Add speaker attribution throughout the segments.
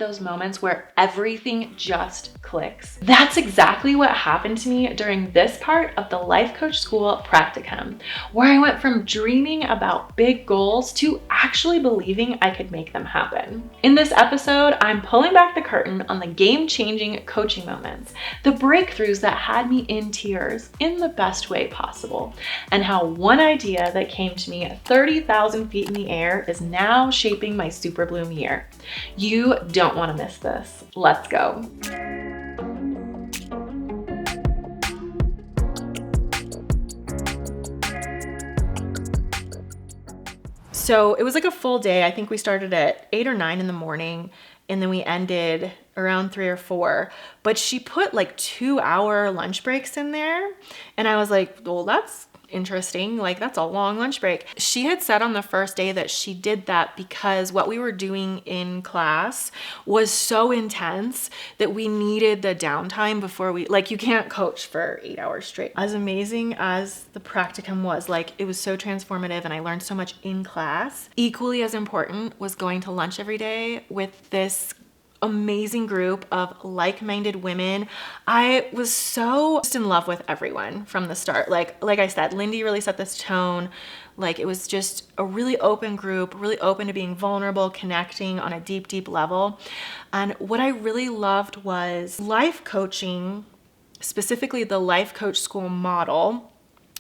Speaker 1: of those moments where everything just clicks. That's exactly what happened to me during this part of the Life Coach School Practicum, where I went from dreaming about big goals to actually believing I could make them happen. In this episode, I'm pulling back the curtain on the game-changing coaching moments, the breakthroughs that had me in tears in the best way possible, and how one idea that came to me 30,000 feet in the air is now shaping my Superbloom year. You don't want to miss this. Let's go. So it was like a full day. I think we started at 8 or 9 in the morning and then we ended around 3 or 4. But she put like 2-hour lunch breaks in there. And I was like, well, that's interesting. Like, that's a long lunch break. She had said on the first day that she did that because what we were doing in class was so intense that we needed the downtime before you can't coach for 8 hours straight. As amazing as the practicum was, like, it was so transformative and I learned so much in class. Equally as important was going to lunch every day with this amazing group of like-minded women. I was so just in love with everyone from the start. Like I said, Lindy really set this tone. Like, it was just a really open group, really open to being vulnerable, connecting on a deep, deep level. And what I really loved was life coaching, specifically the Life Coach School model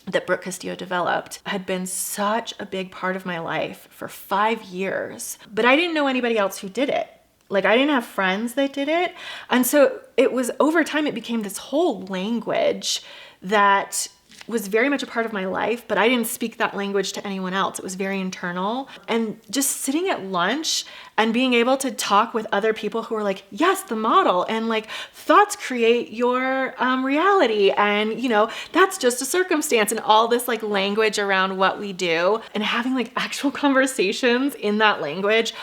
Speaker 1: that Brooke Castillo developed, had been such a big part of my life for 5 years. But I didn't know anybody else who did it. Like, I didn't have friends that did it. And so it was, over time, it became this whole language that was very much a part of my life, but I didn't speak that language to anyone else. It was very internal. And just sitting at lunch and being able to talk with other people who were like, yes, the model, and like, thoughts create your reality. And, that's just a circumstance, and all this like language around what we do, and having like actual conversations in that language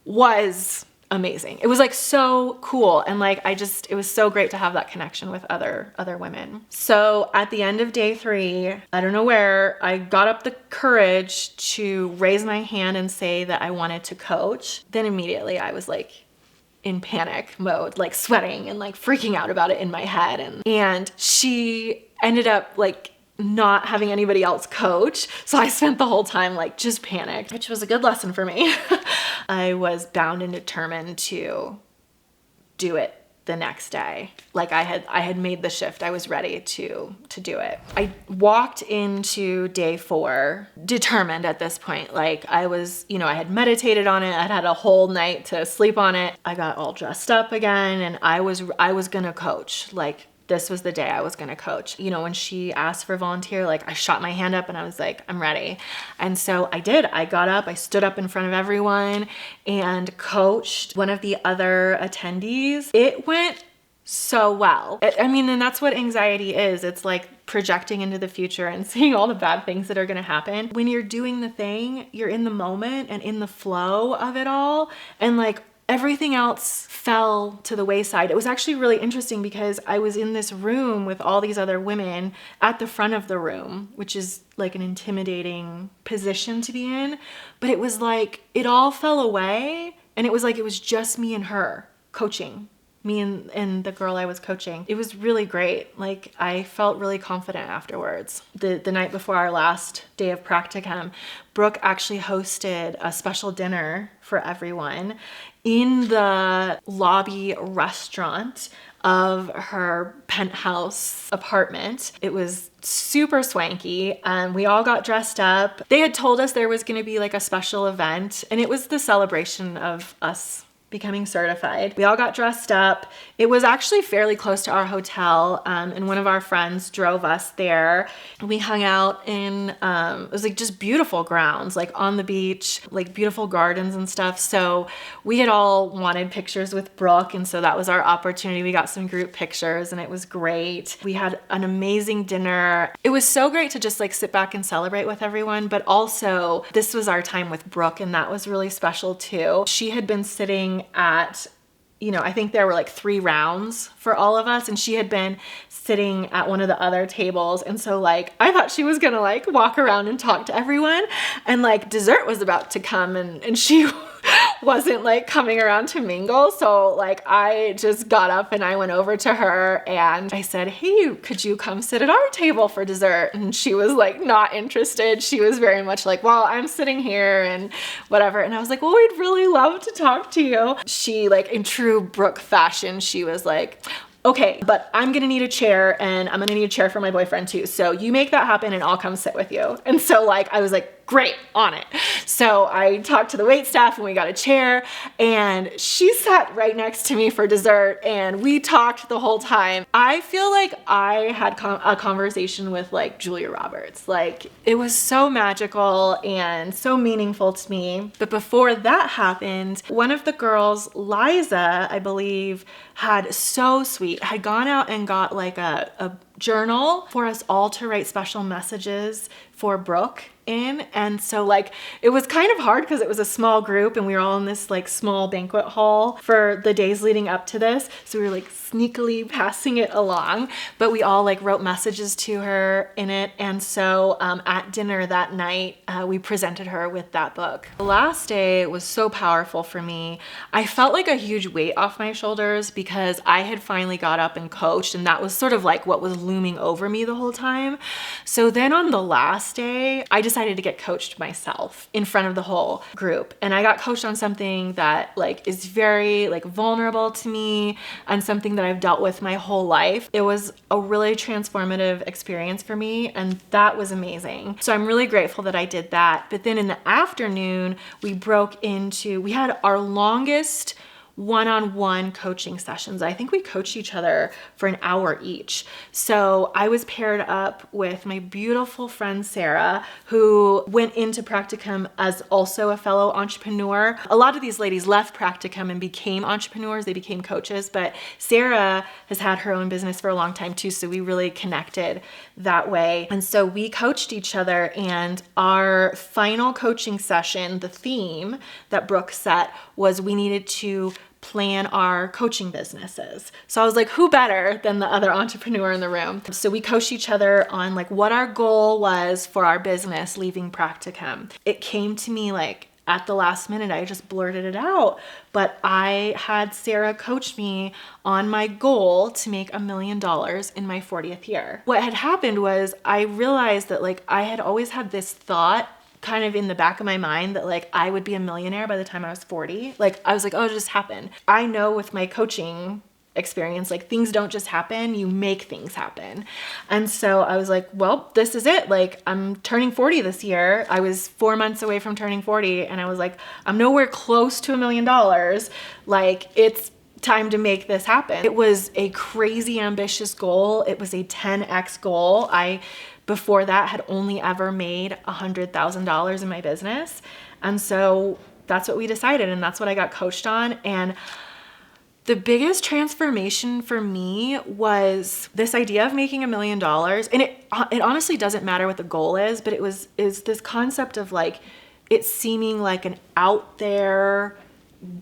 Speaker 1: was amazing. It was like so cool. And like, it was so great to have that connection with other women. So at the end of day 3, I don't know where, I got up the courage to raise my hand and say that I wanted to coach. Then immediately I was like in panic mode, like sweating and like freaking out about it in my head. And she ended up like not having anybody else coach. So I spent the whole time like just panicked, which was a good lesson for me. I was bound and determined to do it the next day. Like, I had made the shift. I was ready to do it. I walked into day 4 determined at this point. Like, I was, I had meditated on it. I'd had a whole night to sleep on it. I got all dressed up again and I was gonna coach. Like, this was the day I was gonna coach. When she asked for a volunteer, like, I shot my hand up and I was like, I'm ready. And so I did. I got up, I stood up in front of everyone and coached one of the other attendees. It went so well. And that's what anxiety is. It's like projecting into the future and seeing all the bad things that are gonna happen. When you're doing the thing, you're in the moment and in the flow of it all. And like, everything else fell to the wayside. It was actually really interesting because I was in this room with all these other women at the front of the room, which is like an intimidating position to be in. But it was like, it all fell away. And it was like, it was just me and her coaching. Me and the girl I was coaching. It was really great. Like, I felt really confident afterwards. The night before our last day of practicum, Brooke actually hosted a special dinner for everyone in the lobby restaurant of her penthouse apartment. It was super swanky and we all got dressed up. They had told us there was going to be like a special event, and it was the celebration of us becoming certified. We all got dressed up. It was actually fairly close to our hotel, and one of our friends drove us there. We hung out in, it was like just beautiful grounds, like on the beach, like beautiful gardens and stuff. So we had all wanted pictures with Brooke, and so that was our opportunity. We got some group pictures and it was great. We had an amazing dinner. It was so great to just like sit back and celebrate with everyone, but also this was our time with Brooke, and that was really special too. She had been sitting at, I think there were like 3 rounds for all of us, and she had been sitting at one of the other tables. And so like, I thought she was gonna like walk around and talk to everyone, and like dessert was about to come, and she wasn't like coming around to mingle. So like I just got up and I went over to her and I said, hey, could you come sit at our table for dessert? And she was like not interested. She was very much like, well, I'm sitting here and whatever. And I was like, well, we'd really love to talk to you. She, like in true Brooke fashion, she was like, okay, but I'm gonna need a chair and I'm gonna need a chair for my boyfriend too. So you make that happen and I'll come sit with you. And so like, I was like, great, on it. So I talked to the wait staff and we got a chair and she sat right next to me for dessert and we talked the whole time. I feel like I had a conversation with like Julia Roberts. Like it was so magical and so meaningful to me. But before that happened, one of the girls, Liza, I believe, had gone out and got like a journal for us all to write special messages for Brooke in. And so like, it was kind of hard because it was a small group and we were all in this like small banquet hall for the days leading up to this. So we were like sneakily passing it along, but we all like wrote messages to her in it. And so at dinner that night, we presented her with that book. The last day was so powerful for me. I felt like a huge weight off my shoulders because I had finally got up and coached, and that was sort of like what was looming over me the whole time. So then on the last day, I decided to get coached myself in front of the whole group. And I got coached on something that like is very like vulnerable to me and something that I've dealt with my whole life. It was a really transformative experience for me, and that was amazing. So I'm really grateful that I did that. But then in the afternoon, we had our longest one-on-one coaching sessions. I think we coached each other for an hour each. So I was paired up with my beautiful friend Sarah, who went into practicum as also a fellow entrepreneur. A lot of these ladies left practicum and became entrepreneurs. They became coaches, but Sarah has had her own business for a long time too. So we really connected that way. And so we coached each other, and our final coaching session, the theme that Brooke set was we needed to plan our coaching businesses. So I was like, who better than the other entrepreneur in the room? So we coached each other on like what our goal was for our business leaving practicum. It came to me like at the last minute, I just blurted it out. But I had Sarah coach me on my goal to make $1 million in my 40th year. What had happened was I realized that like I had always had this thought kind of in the back of my mind that like I would be a millionaire by the time I was 40. Like I was like, oh, it'll just happen. I know with my coaching experience, like things don't just happen, you make things happen. And so I was like, well, this is it. Like I'm turning 40 this year. I was 4 months away from turning 40. And I was like, I'm nowhere close to $1 million. Like it's time to make this happen. It was a crazy ambitious goal. It was a 10x goal. Before that had only ever made $100,000 in my business. And so that's what we decided, and that's what I got coached on. And the biggest transformation for me was this idea of making $1 million. And it honestly doesn't matter what the goal is, but is this concept of like it seeming like an out there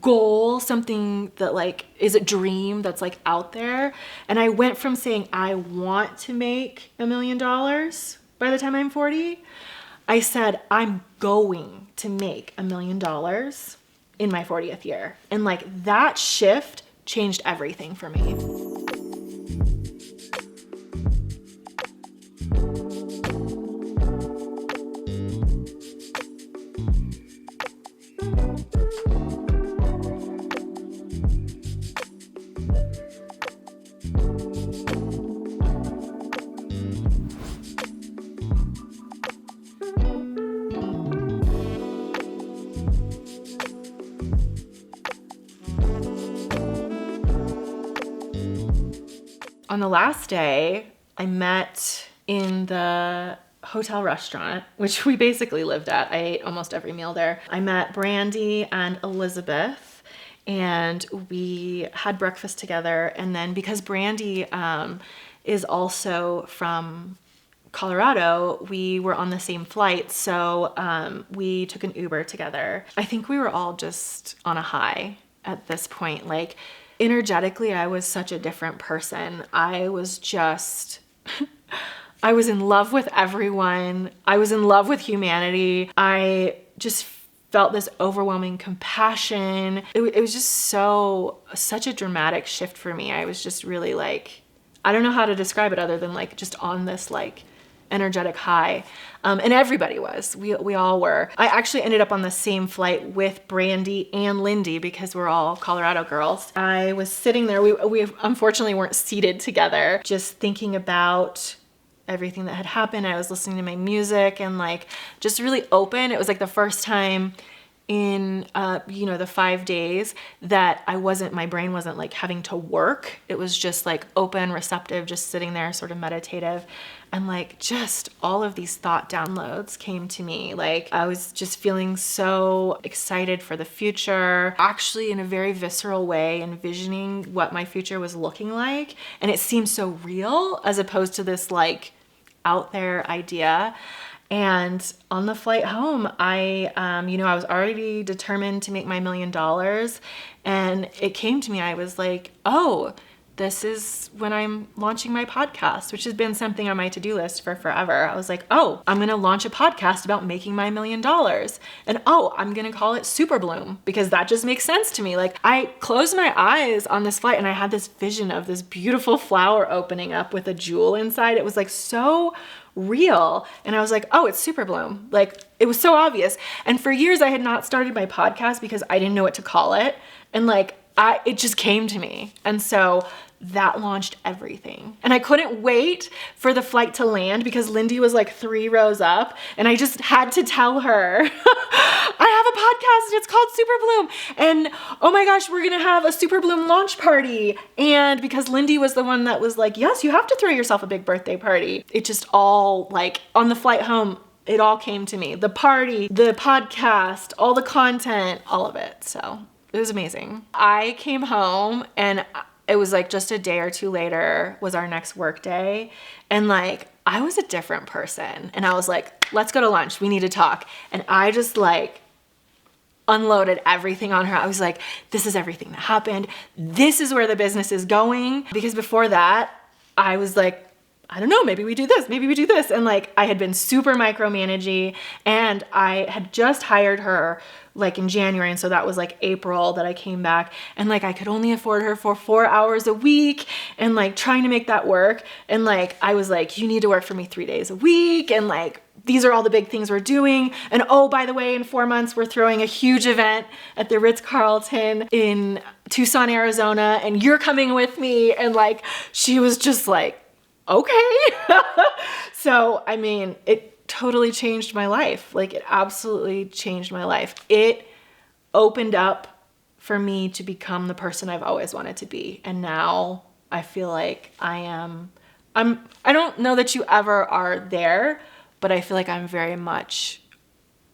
Speaker 1: goal, something that like is a dream that's like out there. And I went from saying I want to make $1 million by the time I'm 40. I said I'm going to make $1 million in my 40th year. And like that shift changed everything for me. On the last day, I met in the hotel restaurant, which we basically lived at. I ate almost every meal there. I met Brandy and Elizabeth, and we had breakfast together. And then because Brandy is also from Colorado, we were on the same flight. So we took an Uber together. I think we were all just on a high at this point. Like energetically, I was such a different person. I was in love with everyone. I was in love with humanity. I just felt this overwhelming compassion. It was just such a dramatic shift for me. I was just really like, I don't know how to describe it other than like just on this like energetic high. And everybody was, we all were. I actually ended up on the same flight with Brandy and Lindy because we're all Colorado girls. I was sitting there, we unfortunately weren't seated together, just thinking about everything that had happened. I was listening to my music and like just really open. It was like the first time in the 5 days that my brain wasn't like having to work. It was just like open, receptive, just sitting there sort of meditative. And like just all of these thought downloads came to me. Like I was just feeling so excited for the future, actually in a very visceral way, envisioning what my future was looking like. And it seemed so real as opposed to this like out there idea. And on the flight home, I was already determined to make my $1 million. And it came to me, I was like, oh, this is when I'm launching my podcast, which has been something on my to-do list for forever. I was like, oh, I'm going to launch a podcast about making my $1 million. And oh, I'm going to call it Superbloom because that just makes sense to me. Like I closed my eyes on this flight and I had this vision of this beautiful flower opening up with a jewel inside. It was like so real. And I was like, oh, it's Superbloom. Like it was so obvious. And for years I had not started my podcast because I didn't know what to call it. And like, it just came to me. And so that launched everything. And I couldn't wait for the flight to land because Lindy was like 3 rows up and I just had to tell her, I have a podcast and it's called Superbloom. And oh my gosh, we're going to have a Superbloom launch party. And because Lindy was the one that was like, yes, you have to throw yourself a big birthday party. It just all like on the flight home, it all came to me. The party, the podcast, all the content, all of it. So it was amazing. I came home and it was like just a day or two later was our next work day. And like, I was a different person. And I was like, let's go to lunch. We need to talk. And I just like unloaded everything on her. I was like, this is everything that happened. This is where the business is going. Because before that, I was like, I don't know, maybe we do this, maybe we do this. And like, I had been super micromanaging and I had just hired her like in January. And so that was like April that I came back and like, I could only afford her for 4 hours a week and like trying to make that work. And like, I was like, you need to work for me 3 days a week. And like, these are all the big things we're doing. And oh, by the way, in 4 months, we're throwing a huge event at the Ritz-Carlton in Tucson, Arizona, and you're coming with me. And like, she was just like, okay. So, I mean, it totally changed my life. Like it absolutely changed my life. It opened up for me to become the person I've always wanted to be. And now I feel like I don't know that you ever are there, but I feel like I'm very much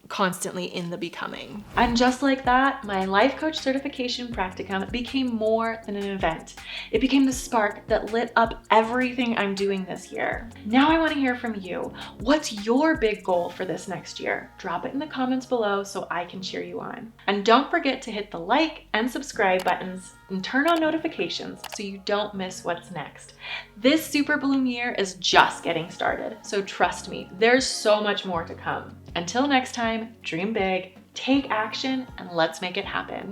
Speaker 1: constantly in the becoming. And just like that, my life coach certification practicum became more than an event. It became the spark that lit up everything I'm doing this year. Now I want to hear from you. What's your big goal for this next year? Drop it in the comments below so I can cheer you on. And don't forget to hit the like and subscribe buttons and turn on notifications so you don't miss what's next. This Superbloom year is just getting started, so trust me, there's so much more to come. Until next time, dream big, take action, and let's make it happen.